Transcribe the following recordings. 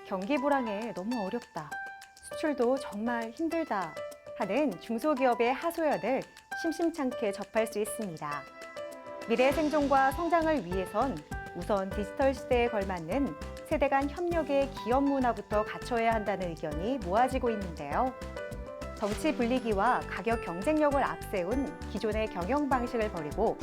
경기 불황에 너무 어렵다. 수출도 정말 힘들다. 하는 중소기업의 하소연을 심심찮게 접할 수 있습니다. 미래 생존과 성장을 위해선 우선 디지털 시대에 걸맞는 세대 간 협력의 기업 문화부터 갖춰야 한다는 의견이 모아지고 있는데요. 정치 분리기와 가격 경쟁력을 앞세운 기존의 경영 방식을 버리고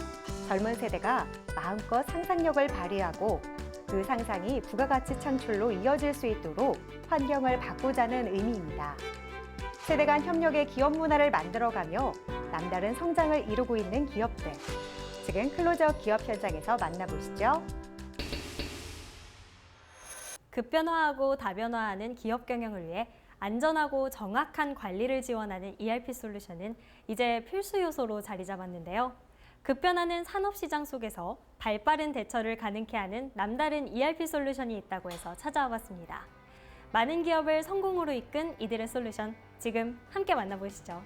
젊은 세대가 마음껏 상상력을 발휘하고 그 상상이 부가가치 창출로 이어질 수 있도록 환경을 바꾸자는 의미입니다. 세대 간 협력의 기업 문화를 만들어가며 남다른 성장을 이루고 있는 기업들. 지금 클로즈업 기업 현장에서 만나보시죠. 급변화하고 다변화하는 기업 경영을 위해 안전하고 정확한 관리를 지원하는 ERP 솔루션은 이제 필수 요소로 자리 잡았는데요. 급변하는 산업시장 속에서 발빠른 대처를 가능케 하는 남다른 ERP 솔루션이 있다고 해서 찾아와 봤습니다. 많은 기업을 성공으로 이끈 이들의 솔루션, 지금 함께 만나보시죠.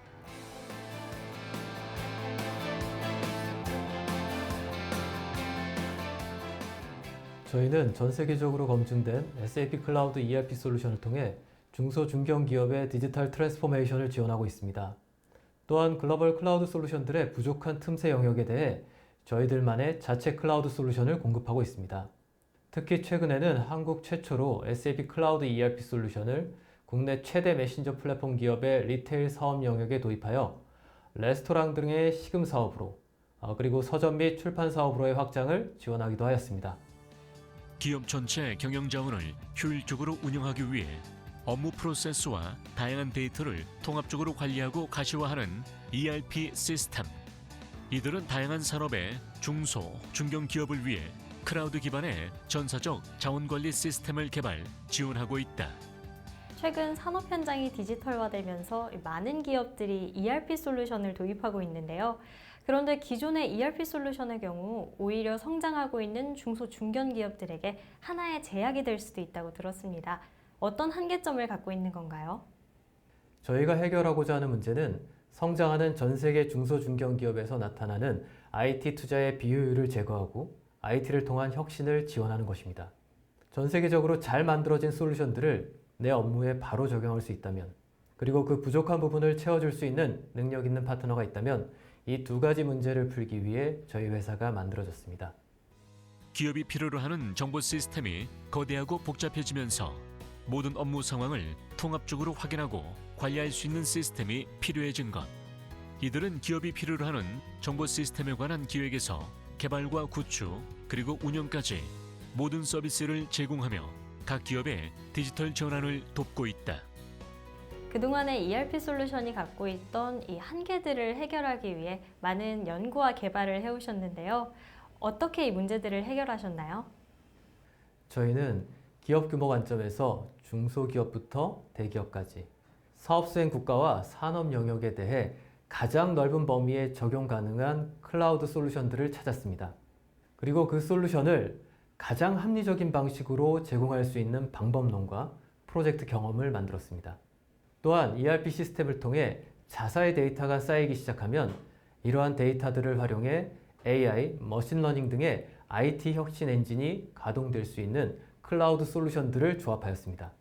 저희는 전 세계적으로 검증된 SAP 클라우드 ERP 솔루션을 통해 중소 중견기업의 디지털 트랜스포메이션을 지원하고 있습니다. 또한 글로벌 클라우드 솔루션들의 부족한 틈새 영역에 대해 저희들만의 자체 클라우드 솔루션을 공급하고 있습니다. 특히 최근에는 한국 최초로 SAP 클라우드 ERP 솔루션을 국내 최대 메신저 플랫폼 기업의 리테일 사업 영역에 도입하여 레스토랑 등의 식음 사업으로 그리고 서점 및 출판 사업으로의 확장을 지원하기도 하였습니다. 기업 전체 경영 자원을 효율적으로 운영하기 위해 업무 프로세스와 다양한 데이터를 통합적으로 관리하고 가시화하는 ERP 시스템. 이들은 다양한 산업의 중소, 중견 기업을 위해 클라우드 기반의 전사적 자원관리 시스템을 개발, 지원하고 있다. 최근 산업 현장이 디지털화되면서 많은 기업들이 ERP 솔루션을 도입하고 있는데요. 그런데 기존의 ERP 솔루션의 경우 오히려 성장하고 있는 중소 중견 기업들에게 하나의 제약이 될 수도 있다고 들었습니다. 어떤 한계점을 갖고 있는 건가요? 저희가 해결하고자 하는 문제는 성장하는 전 세계 중소 중견 기업에서 나타나는 IT 투자의 비효율을 제거하고 IT를 통한 혁신을 지원하는 것입니다. 전 세계적으로 잘 만들어진 솔루션들을 내 업무에 바로 적용할 수 있다면, 그리고 그 부족한 부분을 채워줄 수 있는 능력 있는 파트너가 있다면 이 두 가지 문제를 풀기 위해 저희 회사가 만들어졌습니다. 기업이 필요로 하는 정보 시스템이 거대하고 복잡해지면서 모든 업무 상황을 통합적으로 확인하고 관리할 수 있는 시스템이 필요해진 것. 이들은 기업이 필요로 하는 정보 시스템에 관한 기획에서 개발과 구축, 그리고 운영까지 모든 서비스를 제공하며 각 기업의 디지털 전환을 돕고 있다. 그동안의 ERP 솔루션이 갖고 있던 이 한계들을 해결하기 위해 많은 연구와 개발을 해오셨는데요. 어떻게 이 문제들을 해결하셨나요? 저희는 기업 규모 관점에서 중소기업부터 대기업까지 사업 수행 국가와 산업 영역에 대해 가장 넓은 범위에 적용 가능한 클라우드 솔루션들을 찾았습니다. 그리고 그 솔루션을 가장 합리적인 방식으로 제공할 수 있는 방법론과 프로젝트 경험을 만들었습니다. 또한 ERP 시스템을 통해 자사의 데이터가 쌓이기 시작하면 이러한 데이터들을 활용해 AI, 머신러닝 등의 IT 혁신 엔진이 가동될 수 있는 클라우드 솔루션들을 조합하였습니다.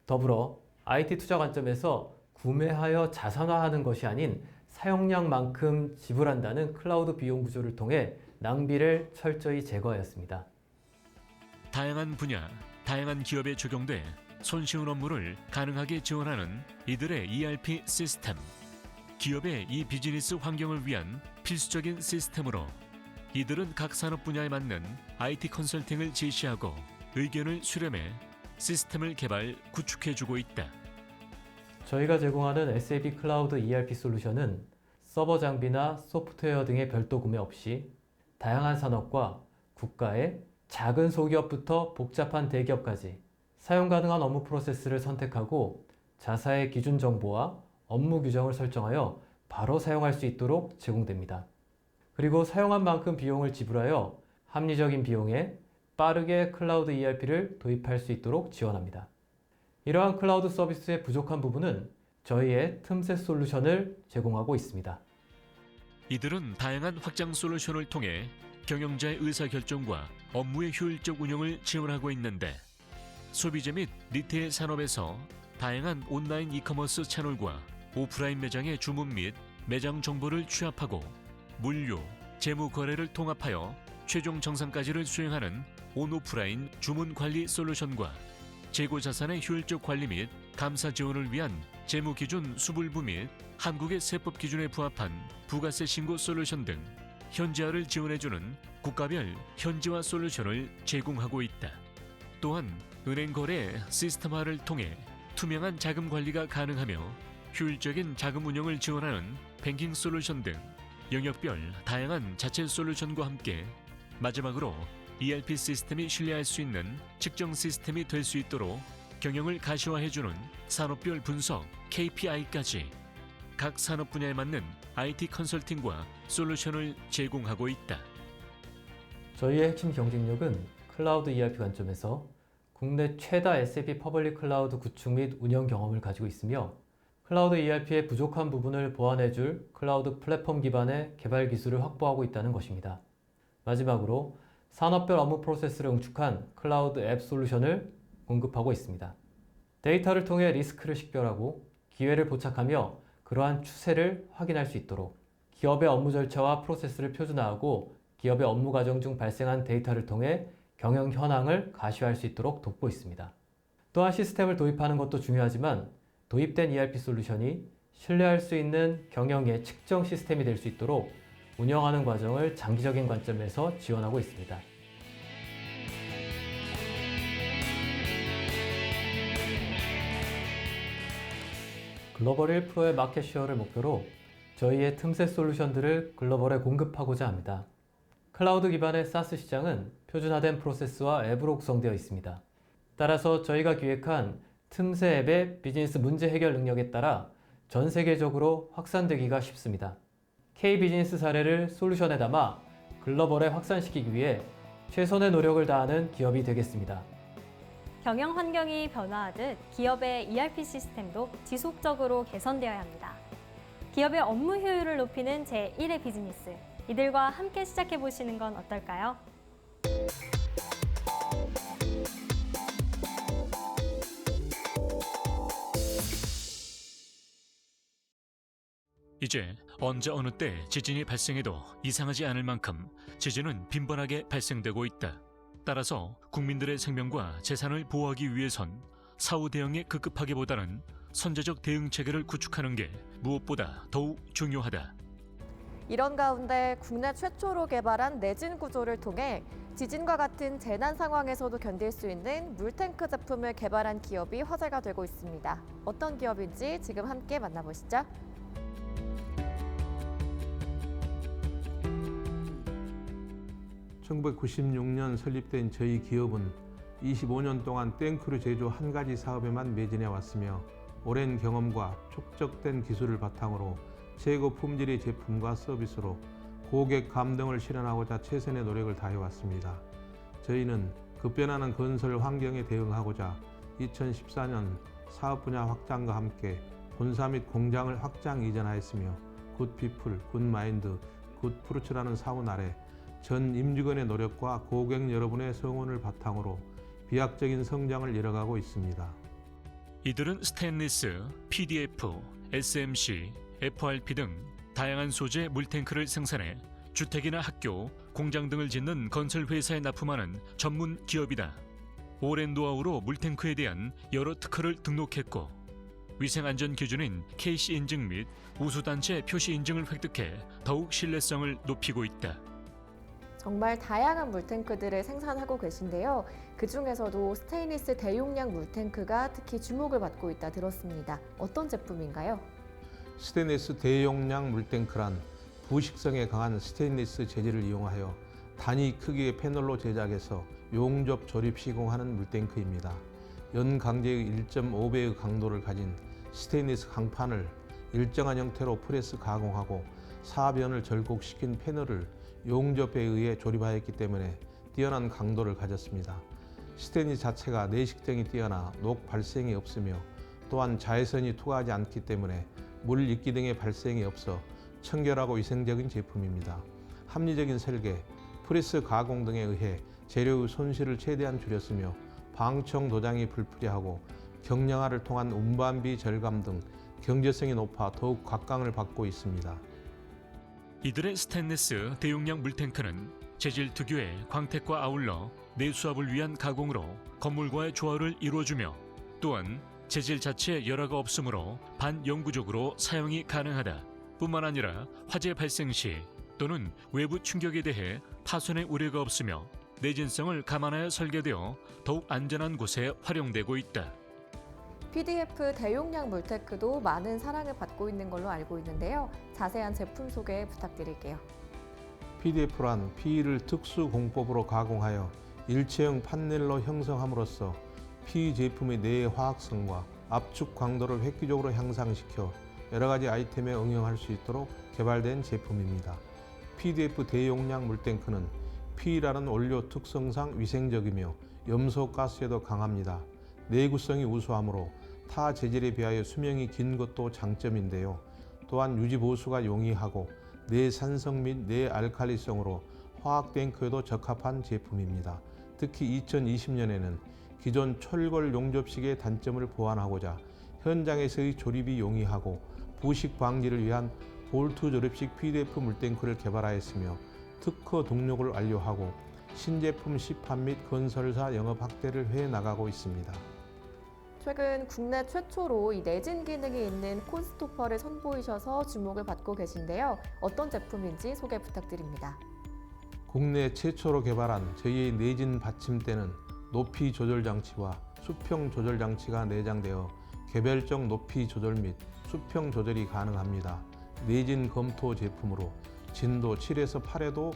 더불어 IT 투자 관점에서 구매하여 자산화하는 것이 아닌 사용량만큼 지불한다는 클라우드 비용 구조를 통해 낭비를 철저히 제거하였습니다. 다양한 분야, 다양한 기업에 적용돼 손쉬운 업무를 가능하게 지원하는 이들의 ERP 시스템. 기업의 이 비즈니스 환경을 위한 필수적인 시스템으로 이들은 각 산업 분야에 맞는 IT 컨설팅을 제시하고 의견을 수렴해 시스템을 개발, 구축해주고 있다. 저희가 제공하는 SAP 클라우드 ERP 솔루션은 서버 장비나 소프트웨어 등의 별도 구매 없이 다양한 산업과 국가의 작은 소기업부터 복잡한 대기업까지 사용 가능한 업무 프로세스를 선택하고 자사의 기준 정보와 업무 규정을 설정하여 바로 사용할 수 있도록 제공됩니다. 그리고 사용한 만큼 비용을 지불하여 합리적인 비용에 빠르게 클라우드 ERP를 도입할 수 있도록 지원합니다. 이러한 클라우드 서비스의 부족한 부분은 저희의 틈새 솔루션을 제공하고 있습니다. 이들은 다양한 확장 솔루션을 통해 경영자의 의사결정과 업무의 효율적 운영을 지원하고 있는데 소비재 및 리테일 산업에서 다양한 온라인 이커머스 채널과 오프라인 매장의 주문 및 매장 정보를 취합하고 물류, 재무 거래를 통합하여 최종 정산까지를 수행하는 온오프라인 주문 관리 솔루션과 재고 자산의 효율적 관리 및 감사 지원을 위한 재무 기준 수불부 및 한국의 세법 기준에 부합한 부가세 신고 솔루션 등 현지화를 지원해주는 국가별 현지화 솔루션을 제공하고 있다. 또한 은행 거래 시스템화를 통해 투명한 자금 관리가 가능하며 효율적인 자금 운영을 지원하는 뱅킹 솔루션 등 영역별 다양한 자체 솔루션과 함께 마지막으로 ERP 시스템이 신뢰할 수 있는 측정 시스템이 될 수 있도록 경영을 가시화해주는 산업별 분석 KPI까지 각 산업 분야에 맞는 IT 컨설팅과 솔루션을 제공하고 있다. 저희의 핵심 경쟁력은 클라우드 ERP 관점에서 국내 최다 SAP 퍼블릭 클라우드 구축 및 운영 경험을 가지고 있으며 클라우드 ERP의 부족한 부분을 보완해줄 클라우드 플랫폼 기반의 개발 기술을 확보하고 있다는 것입니다. 마지막으로 산업별 업무 프로세스를 응축한 클라우드 앱 솔루션을 공급하고 있습니다. 데이터를 통해 리스크를 식별하고 기회를 포착하며 그러한 추세를 확인할 수 있도록 기업의 업무 절차와 프로세스를 표준화하고 기업의 업무 과정 중 발생한 데이터를 통해 경영 현황을 가시화할 수 있도록 돕고 있습니다. 또한 시스템을 도입하는 것도 중요하지만 도입된 ERP 솔루션이 신뢰할 수 있는 경영의 측정 시스템이 될 수 있도록 운영하는 과정을 장기적인 관점에서 지원하고 있습니다. 글로벌 1%의 마켓 쉐어를 목표로 저희의 틈새 솔루션들을 글로벌에 공급하고자 합니다. 클라우드 기반의 SaaS 시장은 표준화된 프로세스와 앱으로 구성되어 있습니다. 따라서 저희가 기획한 틈새 앱의 비즈니스 문제 해결 능력에 따라 전 세계적으로 확산되기가 쉽습니다. K-비즈니스 사례를 솔루션에 담아 글로벌에 확산시키기 위해 최선의 노력을 다하는 기업이 되겠습니다. 경영 환경이 변화하듯 기업의 ERP 시스템도 지속적으로 개선되어야 합니다. 기업의 업무 효율을 높이는 제1의 비즈니스, 이들과 함께 시작해 보시는 건 어떨까요? 이제 언제 어느 때 지진이 발생해도 이상하지 않을 만큼 지진은 빈번하게 발생되고 있다. 따라서 국민들의 생명과 재산을 보호하기 위해선 사후 대응에 급급하기보다는 선제적 대응 체계를 구축하는 게 무엇보다 더욱 중요하다. 이런 가운데 국내 최초로 개발한 내진 구조를 통해 지진과 같은 재난 상황에서도 견딜 수 있는 물탱크 제품을 개발한 기업이 화제가 되고 있습니다. 어떤 기업인지 지금 함께 만나보시죠. (1996년) 설립된 저희 기업은 25년 동안 탱크를 제조 한 가지 사업에만 매진해 왔으며 오랜 경험과 축적된 기술을 바탕으로 최고 품질의 제품과 서비스로 고객 감동을 실현하고자 최선의 노력을 다해왔습니다. 저희는 급변하는 건설 환경에 대응하고자 2014년 사업 분야 확장과 함께 본사 및 공장을 확장 이전하였으며 굿피플, 굿마인드, 굿프루츠라는 사원 아래 전 임직원의 노력과 고객 여러분의 성원을 바탕으로 비약적인 성장을 이뤄가고 있습니다. 이들은 스테인리스, PDF, SMC, FRP 등 다양한 소재 물탱크를 생산해 주택이나 학교, 공장 등을 짓는 건설 회사에 납품하는 전문 기업이다. 오랜 노하우로 물탱크에 대한 여러 특허를 등록했고 위생안전 기준인 KC 인증 및 우수단체 표시 인증을 획득해 더욱 신뢰성을 높이고 있다. 정말 다양한 물탱크들을 생산하고 계신데요. 그중에서도 스테인리스 대용량 물탱크가 특히 주목을 받고 있다 들었습니다. 어떤 제품인가요? 스테인리스 대용량 물탱크란 부식성에 강한 스테인리스 재질을 이용하여 단위 크기의 패널로 제작해서 용접 조립 시공하는 물탱크입니다. 연강제의 1.5배의 강도를 가진 스테인리스 강판을 일정한 형태로 프레스 가공하고 사변을 절곡시킨 패널을 용접에 의해 조립하였기 때문에 뛰어난 강도를 가졌습니다. 스테인리스 자체가 내식성이 뛰어나 녹 발생이 없으며 또한 자외선이 투과하지 않기 때문에 물 입기 등의 발생이 없어 청결하고 위생적인 제품입니다. 합리적인 설계, 프레스 가공 등에 의해 재료의 손실을 최대한 줄였으며 방청 도장이 불필요하고 경량화를 통한 운반비 절감 등 경제성이 높아 더욱 각광을 받고 있습니다. 이들의 스테인리스 대용량 물탱크는 재질 특유의 광택과 아울러 내수압을 위한 가공으로 건물과의 조화를 이루어주며 또한 재질 자체에 열화가 없으므로 반영구적으로 사용이 가능하다. 뿐만 아니라 화재 발생 시 또는 외부 충격에 대해 파손의 우려가 없으며 내진성을 감안하여 설계되어 더욱 안전한 곳에 활용되고 있다. PDF 대용량 물테크도 많은 사랑을 받고 있는 걸로 알고 있는데요. 자세한 제품 소개 부탁드릴게요. PDF란 PE를 특수 공법으로 가공하여 일체형 판넬로 형성함으로써 PE 제품의 내의 화학성과 압축 강도를 획기적으로 향상시켜 여러 가지 아이템에 응용할 수 있도록 개발된 제품입니다. PDF 대용량 물탱크는 PE라는 원료 특성상 위생적이며 염소 가스에도 강합니다. 내구성이 우수하므로 타 재질에 비하여 수명이 긴 것도 장점인데요. 또한 유지 보수가 용이하고 내산성 및 내알칼리성으로 화학 탱크에도 적합한 제품입니다. 특히 2020년에는 기존 철골 용접식의 단점을 보완하고자 현장에서의 조립이 용이하고 부식 방지를 위한 볼트 조립식 PDF 물탱크를 개발하였으며 특허 등록을 완료하고 신제품 시판 및 건설사 영업 확대를 해 나가고 있습니다. 최근 국내 최초로 이 내진 기능이 있는 콘스토퍼를 선보이셔서 주목을 받고 계신데요. 어떤 제품인지 소개 부탁드립니다. 국내 최초로 개발한 저희의 내진 받침대는 높이 조절 장치와 수평 조절 장치가 내장되어 개별적 높이 조절 및 수평 조절이 가능합니다. 내진 검토 제품으로 진도 7에서 8에도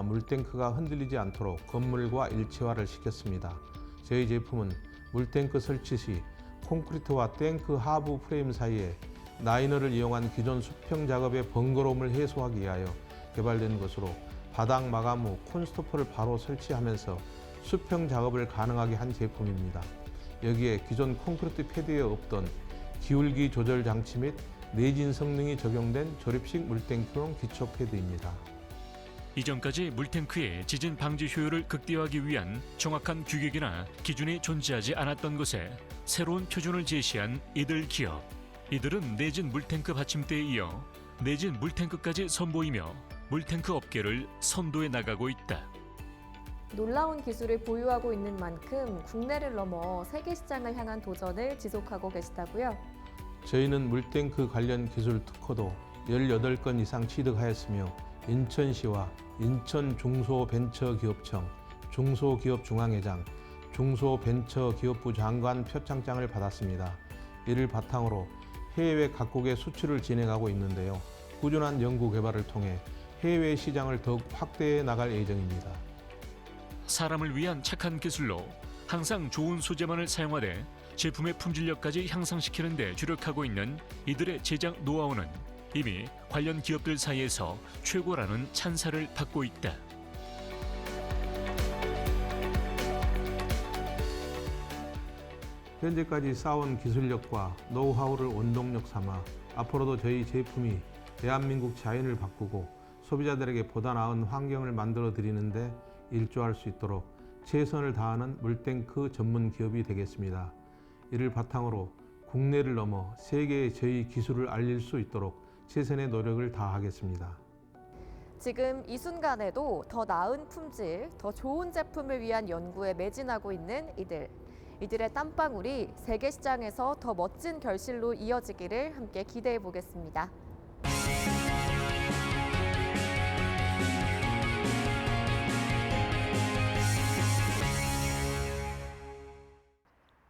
물탱크가 흔들리지 않도록 건물과 일체화를 시켰습니다. 저희 제품은 물탱크 설치 시 콘크리트와 탱크 하부 프레임 사이에 라이너를 이용한 기존 수평 작업의 번거로움을 해소하기 위하여 개발된 것으로 바닥 마감 후 콘스토퍼를 바로 설치하면서 수평 작업을 가능하게 한 제품입니다. 여기에 기존 콘크리트 패드에 없던 기울기 조절 장치 및 내진 성능이 적용된 조립식 물탱크용 기초 패드입니다. 이전까지 물탱크의 지진 방지 효율을 극대화하기 위한 정확한 규격이나 기준이 존재하지 않았던 것에 새로운 표준을 제시한 이들 기업. 이들은 내진 물탱크 받침대에 이어 내진 물탱크까지 선보이며 물탱크 업계를 선도해 나가고 있다. 놀라운 기술을 보유하고 있는 만큼 국내를 넘어 세계 시장을 향한 도전을 지속하고 계시다고요? 저희는 물탱크 관련 기술 특허도 18건 이상 취득하였으며 인천시와 인천중소벤처기업청, 중소기업중앙회장, 중소벤처기업부 장관 표창장을 받았습니다. 이를 바탕으로 해외 각국에 수출을 진행하고 있는데요. 꾸준한 연구 개발을 통해 해외 시장을 더욱 확대해 나갈 예정입니다. 사람을 위한 착한 기술로 항상 좋은 소재만을 사용하되 제품의 품질력까지 향상시키는 데 주력하고 있는 이들의 제작 노하우는 이미 관련 기업들 사이에서 최고라는 찬사를 받고 있다. 현재까지 쌓아온 기술력과 노하우를 원동력 삼아 앞으로도 저희 제품이 대한민국 자연을 바꾸고 소비자들에게 보다 나은 환경을 만들어 드리는데 일조할 수 있도록 최선을 다하는 물탱크 전문 기업이 되겠습니다. 이를 바탕으로 국내를 넘어 세계에 저희 기술을 알릴 수 있도록 최선의 노력을 다하겠습니다. 지금 이 순간에도 더 나은 품질, 더 좋은 제품을 위한 연구에 매진하고 있는 이들의 땀방울이 세계 시장에서 더 멋진 결실로 이어지기를 함께 기대해 보겠습니다.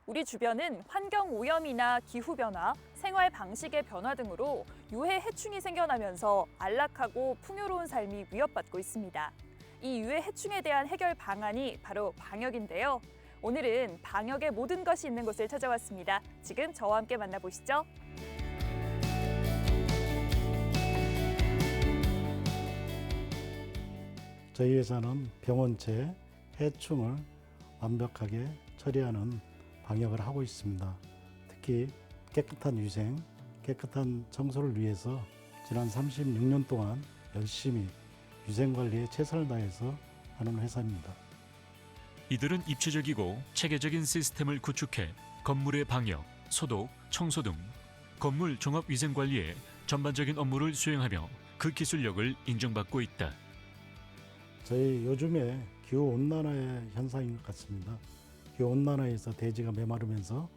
우리 주변은 환경 오염이나 기후 변화, 생활 방식의 변화 등으로 유해 해충이 생겨나면서 안락하고 풍요로운 삶이 위협받고 있습니다. 이 유해 해충에 대한 해결 방안이 바로 방역인데요. 오늘은 방역의 모든 것이 있는 곳을 찾아왔습니다. 지금 저와 함께 만나보시죠. 저희 회사는 병원체 해충을 완벽하게 처리하는 방역을 하고 있습니다. 특히 깨끗한 위생, 깨끗한 청소를 위해서 지난 36년 동안 열심히 위생관리에 최선을 다해서 하는 회사입니다. 이들은 입체적이고 체계적인 시스템을 구축해 건물의 방역, 소독, 청소 등 건물 종합위생관리에 전반적인 업무를 수행하며 그 기술력을 인정받고 있다. 저희 요즘에 기후온난화의 현상인 것 같습니다. 기후온난화에서 대지가 메마르면서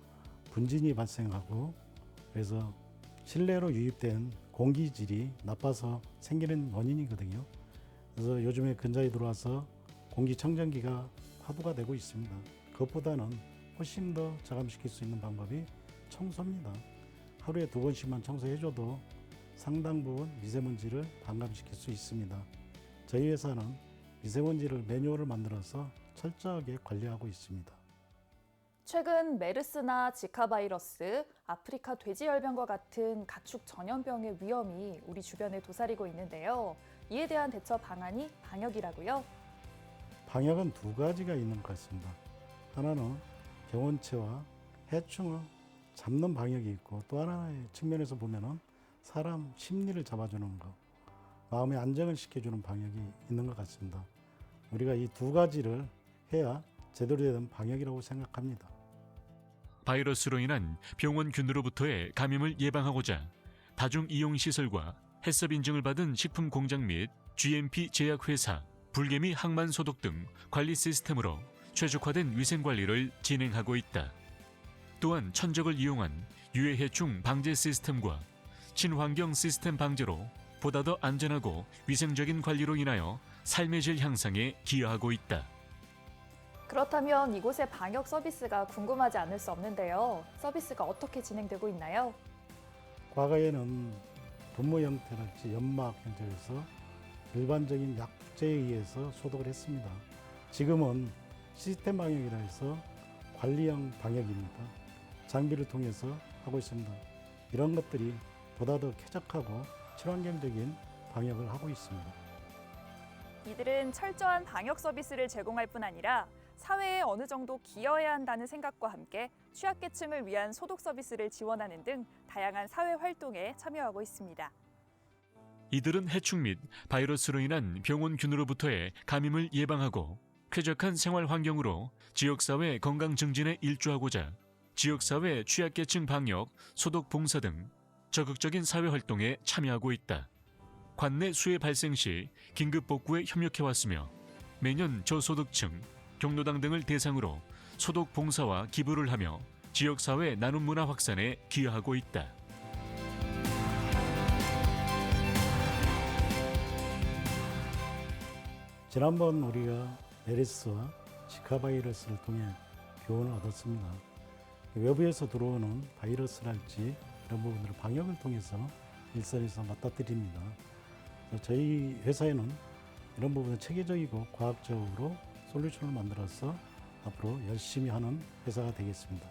분진이 발생하고 그래서 실내로 유입된 공기질이 나빠서 생기는 원인이거든요. 그래서 요즘에 근자에 들어와서 공기청정기가 화두가 되고 있습니다. 그것보다는 훨씬 더 저감시킬 수 있는 방법이 청소입니다. 하루에 2번씩만 청소해줘도 상당 부분 미세먼지를 반감시킬 수 있습니다. 저희 회사는 미세먼지를 매뉴얼을 만들어서 철저하게 관리하고 있습니다. 최근 메르스나 지카 바이러스, 아프리카 돼지열병과 같은 가축 전염병의 위험이 우리 주변에 도사리고 있는데요. 이에 대한 대처 방안이 방역이라고요? 방역은 2가지가 있는 것 같습니다. 하나는 병원체와 해충을 잡는 방역이 있고 또 하나의 측면에서 보면은 사람 심리를 잡아주는 것, 마음의 안정을 시켜주는 방역이 있는 것 같습니다. 우리가 이 2가지를 해야 제대로 된 방역이라고 생각합니다. 바이러스로 인한 병원균으로부터의 감염을 예방하고자 다중이용시설과 해썹 인증을 받은 식품 공장 및 GMP 제약회사, 불개미 항만 소독 등 관리 시스템으로 최적화된 위생관리를 진행하고 있다. 또한 천적을 이용한 유해해충 방제 시스템과 친환경 시스템 방제로 보다 더 안전하고 위생적인 관리로 인하여 삶의 질 향상에 기여하고 있다. 그렇다면 이곳의 방역 서비스가 궁금하지 않을 수 없는데요. 서비스가 어떻게 진행되고 있나요? 과거에는 분무 형태랄지 연막 형태에서 일반적인 약제에 의해서 소독을 했습니다. 지금은 시스템 방역이라 해서 관리형 방역입니다. 장비를 통해서 하고 있습니다. 이런 것들이 보다 더 쾌적하고 친환경적인 방역을 하고 있습니다. 이들은 철저한 방역 서비스를 제공할 뿐 아니라 사회에 어느 정도 기여해야 한다는 생각과 함께 취약계층을 위한 소독 서비스를 지원하는 등 다양한 사회 활동에 참여하고 있습니다. 이들은 해충 및 바이러스로 인한 병원균으로부터의 감염을 예방하고 쾌적한 생활 환경으로 지역사회 건강 증진에 일조하고자 지역사회 취약계층 방역, 소독 봉사 등 적극적인 사회 활동에 참여하고 있다. 관내 수해 발생 시 긴급 복구에 협력해왔으며 매년 저소득층, 경로당 등을 대상으로 소독 봉사와 기부를 하며 지역사회 나눔 문화 확산에 기여하고 있다. 지난번 우리가 메르스와 지카 바이러스를 통해 교훈을 얻었습니다. 외부에서 들어오는 바이러스랄지 이런 부분들을 방역을 통해서 일선에서 맞닥뜨립니다. 저희 회사에는 이런 부분은 체계적이고 과학적으로 솔루션을 만들어서 앞으로 열심히 하는 회사가 되겠습니다.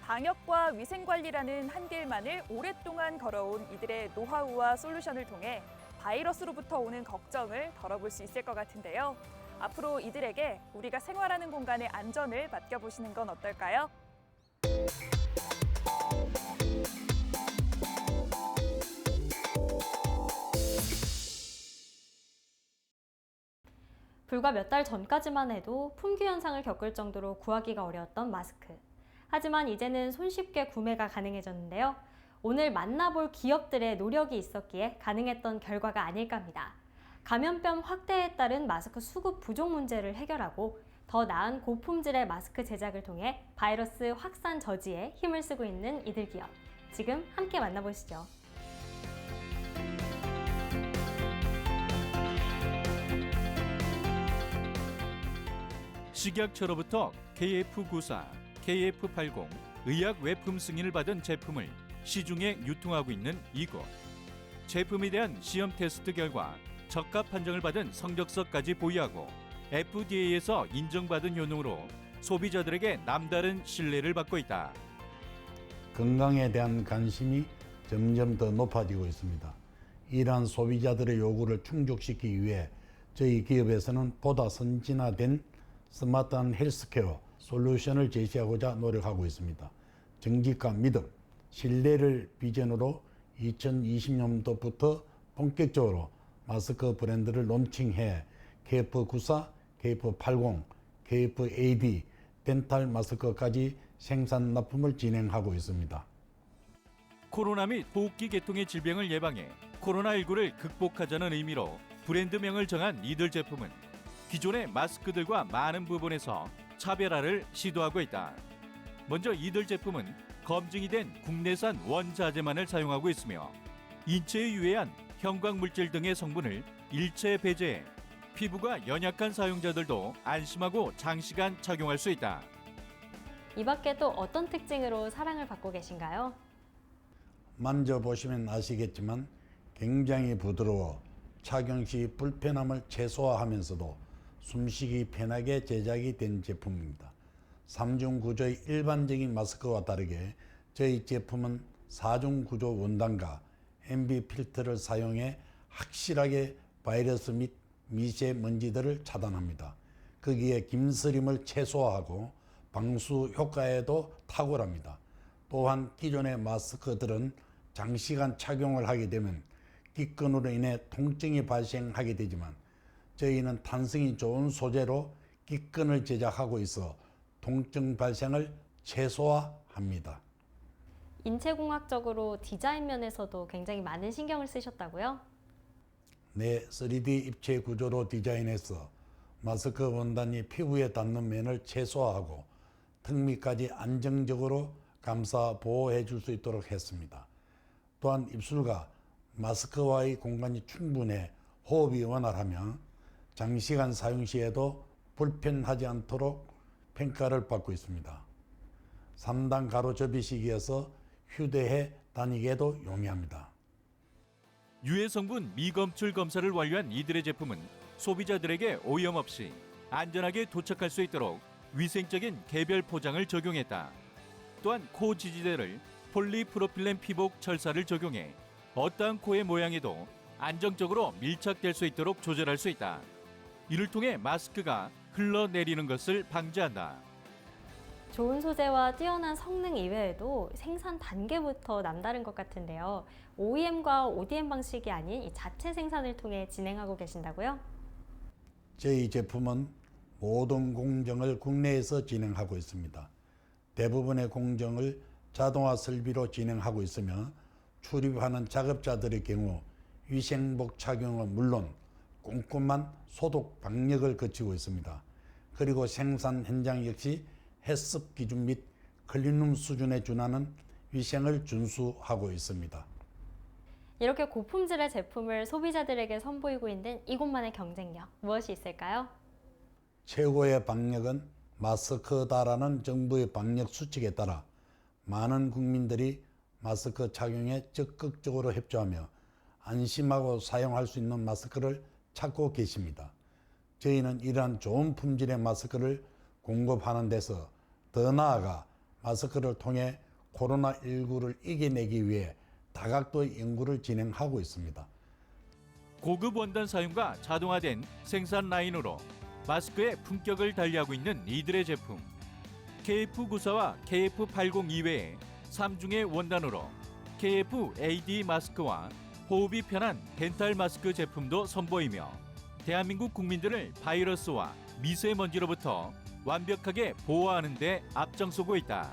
방역과 위생관리라는 한 길만을 오랫동안 걸어온 이들의 노하우와 솔루션을 통해 바이러스로부터 오는 걱정을 덜어볼 수 있을 것 같은데요. 앞으로 이들에게 우리가 생활하는 공간의 안전을 맡겨보시는 건 어떨까요? 불과 몇 달 전까지만 해도 품귀 현상을 겪을 정도로 구하기가 어려웠던 마스크. 하지만 이제는 손쉽게 구매가 가능해졌는데요. 오늘 만나볼 기업들의 노력이 있었기에 가능했던 결과가 아닐까 합니다. 감염병 확대에 따른 마스크 수급 부족 문제를 해결하고 더 나은 고품질의 마스크 제작을 통해 바이러스 확산 저지에 힘을 쓰고 있는 이들 기업. 지금 함께 만나보시죠. 식약처로부터 KF94, KF80 의약 외품 승인을 받은 제품을 시중에 유통하고 있는 이곳. 제품에 대한 시험 테스트 결과 적합 판정을 받은 성적서까지 보유하고 FDA에서 인정받은 효능으로 소비자들에게 남다른 신뢰를 받고 있다. 건강에 대한 관심이 점점 더 높아지고 있습니다. 이러한 소비자들의 요구를 충족시키기 위해 저희 기업에서는 보다 선진화된 스마트한 헬스케어 솔루션을 제시하고자 노력하고 있습니다. 정직과 믿음, 신뢰를 비전으로 2020년도부터 본격적으로 마스크 브랜드를 론칭해 KF94, KF80, KF-AD 덴탈 마스크까지 생산 납품을 진행하고 있습니다. 코로나 및 호흡기 계통의 질병을 예방해 코로나19를 극복하자는 의미로 브랜드명을 정한 이들 제품은 기존의 마스크들과 많은 부분에서 차별화를 시도하고 있다. 먼저 이들 제품은 검증이 된 국내산 원자재만을 사용하고 있으며 인체에 유해한 형광물질 등의 성분을 일체 배제해 피부가 연약한 사용자들도 안심하고 장시간 착용할 수 있다. 이 밖에 또 어떤 특징으로 사랑을 받고 계신가요? 만져보시면 아시겠지만 굉장히 부드러워 착용 시 불편함을 최소화하면서도 숨쉬기 편하게 제작이 된 제품입니다. 3중 구조의 일반적인 마스크와 다르게 저희 제품은 4중 구조 원단과 MB 필터를 사용해 확실하게 바이러스 및 미세먼지들을 차단합니다. 거기에 김스림을 최소화하고 방수 효과에도 탁월합니다. 또한 기존의 마스크들은 장시간 착용을 하게 되면 기끈으로 인해 통증이 발생하게 되지만 저희는 탄성이 좋은 소재로 기끈을 제작하고 있어 통증 발생을 최소화합니다. 인체공학적으로 디자인 면에서도 굉장히 많은 신경을 쓰셨다고요? 네, 3D 입체 구조로 디자인해서 마스크 원단이 피부에 닿는 면을 최소화하고 턱 밑까지 안정적으로 감싸 보호해 줄 수 있도록 했습니다. 또한 입술과 마스크와의 공간이 충분해 호흡이 원활하며 장시간 사용 시에도 불편하지 않도록 평가를 받고 있습니다. 3단 가로 접이식이어서 휴대해 다니기에도 용이합니다. 유해 성분 미검출 검사를 완료한 이들의 제품은 소비자들에게 오염 없이 안전하게 도착할 수 있도록 위생적인 개별 포장을 적용했다. 또한 코 지지대를 폴리프로필렌 피복 철사를 적용해 어떠한 코의 모양에도 안정적으로 밀착될 수 있도록 조절할 수 있다. 이를 통해 마스크가 흘러내리는 것을 방지한다. 좋은 소재와 뛰어난 성능 이외에도 생산 단계부터 남다른 것 같은데요. OEM과 ODM 방식이 아닌 이 자체 생산을 통해 진행하고 계신다고요? 저희 제품은 모든 공정을 국내에서 진행하고 있습니다. 대부분의 공정을 자동화 설비로 진행하고 있으며 출입하는 작업자들의 경우 위생복 착용은 물론 꼼꼼한 소독 방역을 거치고 있습니다. 그리고 생산 현장 역시 해썹 기준 및 클린룸 수준에 준하는 위생을 준수하고 있습니다. 이렇게 고품질의 제품을 소비자들에게 선보이고 있는 이곳만의 경쟁력, 무엇이 있을까요? 최고의 방역은 마스크다라는 정부의 방역 수칙에 따라 많은 국민들이 마스크 착용에 적극적으로 협조하며 안심하고 사용할 수 있는 마스크를 찾고 계십니다. 저희는 이러한 좋은 품질의 마스크를 공급하는 데서 더 나아가 마스크를 통해 코로나19를 이겨내기 위해 다각도 연구를 진행하고 있습니다. 고급 원단 사용과 자동화된 생산 라인으로 마스크의 품격을 달리하고 있는 이들의 제품. KF94와 KF80 이외에 3중의 원단으로 KF-AD 마스크와 호흡이 편한 덴탈 마스크 제품도 선보이며 대한민국 국민들을 바이러스와 미세먼지로부터 완벽하게 보호하는 데 앞장서고 있다.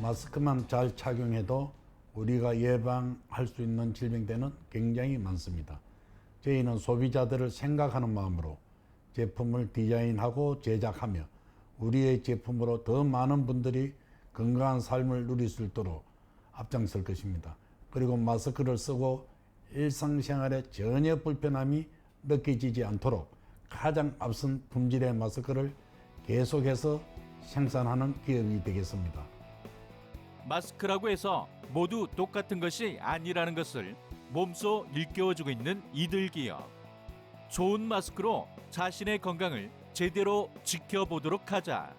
마스크만 잘 착용해도 우리가 예방할 수 있는 질병들은 굉장히 많습니다. 저희는 소비자들을 생각하는 마음으로 제품을 디자인하고 제작하며 우리의 제품으로 더 많은 분들이 건강한 삶을 누릴 수 있도록 앞장설 것입니다. 그리고 마스크를 쓰고 일상생활에 전혀 불편함이 느껴지지 않도록 가장 앞선 품질의 마스크를 계속해서 생산하는 기업이 되겠습니다. 마스크라고 해서 모두 똑같은 것이 아니라는 것을 몸소 일깨워주고 있는 이들 기업. 좋은 마스크로 자신의 건강을 제대로 지켜보도록 하자.